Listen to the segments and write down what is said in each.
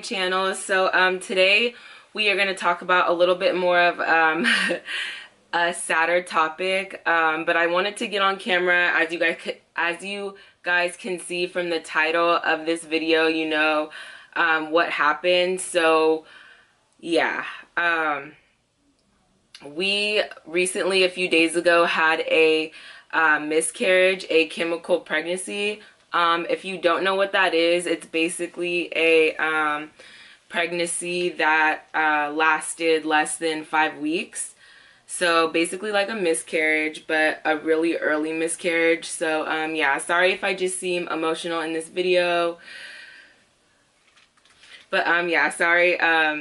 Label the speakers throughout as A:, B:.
A: channel. So today we are going to talk about a little bit more of a sadder topic, but I wanted to get on camera. As you guys can see from the title of this video, you know what happened. So yeah, we recently, a few days ago, had a miscarriage, a chemical pregnancy. If you don't know what that is, it's basically a pregnancy that lasted less than 5 weeks. So basically like a miscarriage, but a really early miscarriage. So yeah, sorry if I just seem emotional in this video. But yeah, sorry.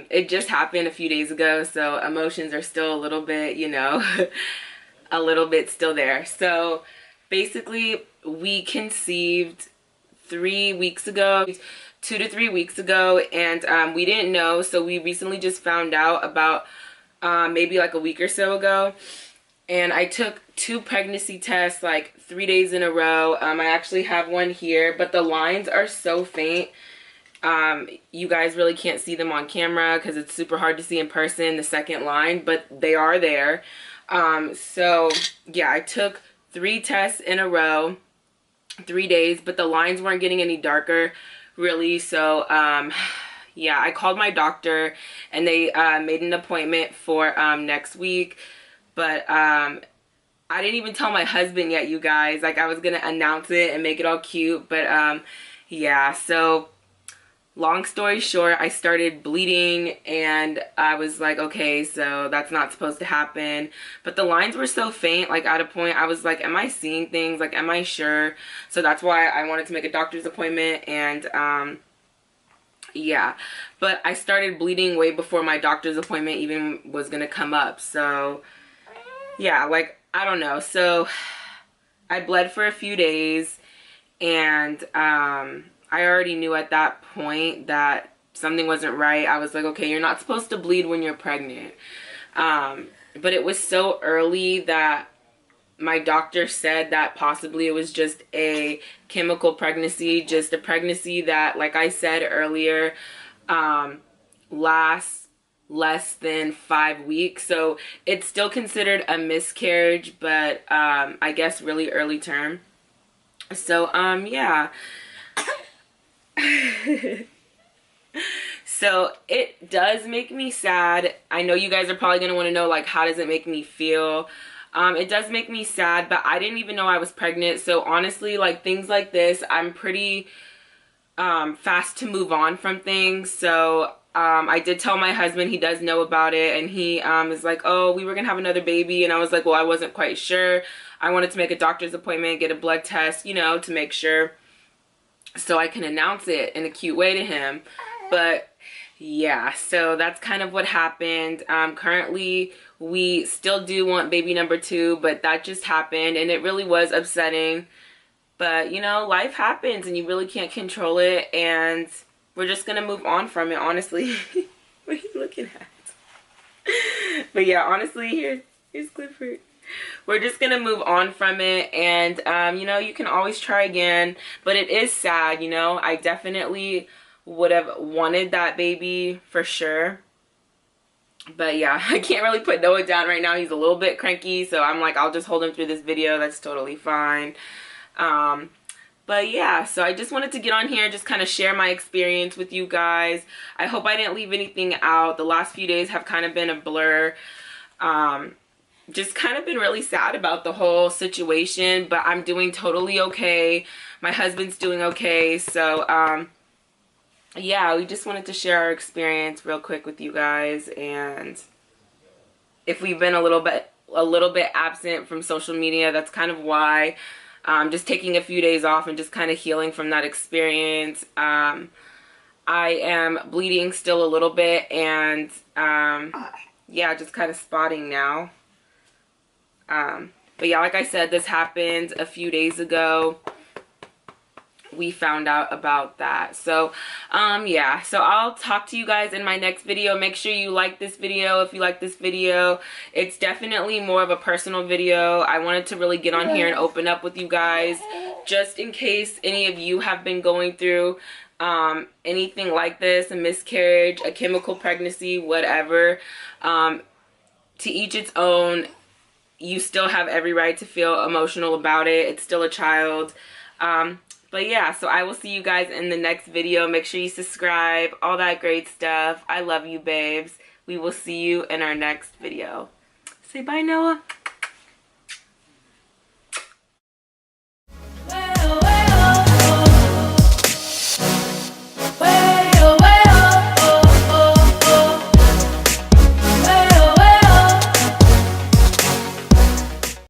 A: It just happened a few days ago, so emotions are still a little bit, you know, a little bit still there. So basically we conceived 3 weeks ago, 2 to 3 weeks ago, and we didn't know, so we recently just found out about maybe like a week or so ago. And I took 2 pregnancy tests like 3 days in a row. I actually have one here, but the lines are so faint. You guys really can't see them on camera because it's super hard to see in person, the second line, but they are there. So yeah, I took 3 tests in a row, 3 days, but the lines weren't getting any darker really. So yeah, I called my doctor and they made an appointment for next week, but I didn't even tell my husband yet, you guys. Like, I was gonna announce it and make it all cute, but yeah, so long story short, I started bleeding and I was like, okay, so that's not supposed to happen. But the lines were so faint, like at a point I was like, am I seeing things? Like, am I sure? So that's why I wanted to make a doctor's appointment. And yeah, but I started bleeding way before my doctor's appointment even was gonna come up. So yeah, like, I don't know. So I bled for a few days, and I already knew at that point that something wasn't right. I was like, okay, you're not supposed to bleed when you're pregnant. But it was so early that my doctor said that possibly it was just a chemical pregnancy, just a pregnancy that, like I said earlier, lasts less than 5 weeks. So it's still considered a miscarriage, but I guess really early term. So yeah. So it does make me sad. I know you guys are probably going to want to know, like, how does it make me feel? It does make me sad, but I didn't even know I was pregnant. So honestly, like, things like this, I'm pretty fast to move on from things. So I did tell my husband, he does know about it, and he is like, oh, we were gonna have another baby. And I was like, well, I wasn't quite sure. I wanted to make a doctor's appointment, get a blood test, you know, to make sure, so I can announce it in a cute way to him. But yeah, so that's kind of what happened. Currently we still do want baby number 2, but that just happened and it really was upsetting. But you know, life happens and you really can't control it, and we're just gonna move on from it, honestly. What are you looking at? But yeah, honestly, here's Clifford. We're just gonna move on from it, and you know, you can always try again. But it is sad, you know. I definitely would have wanted that baby for sure. But yeah, I can't really put Noah down right now. He's a little bit cranky, so I'm like, I'll just hold him through this video. That's totally fine. But yeah, so I just wanted to get on here, just kind of share my experience with you guys. I hope I didn't leave anything out. The last few days have kind of been a blur. Just kind of been really sad about the whole situation, but I'm doing totally okay. My husband's doing okay. So yeah, we just wanted to share our experience real quick with you guys. And if we've been a little bit absent from social media, that's kind of why. Just taking a few days off and just kind of healing from that experience. I am bleeding still a little bit, and yeah, just kind of spotting now. But yeah, like I said, this happened a few days ago. We found out about that. So yeah, so I'll talk to you guys in my next video. Make sure you like this video if you like this video. It's definitely more of a personal video. I wanted to really get on here and open up with you guys, just in case any of you have been going through anything like this, a miscarriage, a chemical pregnancy, whatever, to each its own. You still have every right to feel emotional about it. It's still a child. But yeah, so I will see you guys in the next video. Make sure you subscribe, all that great stuff. I love you, babes. We will see you in our next video. Say bye, Noah.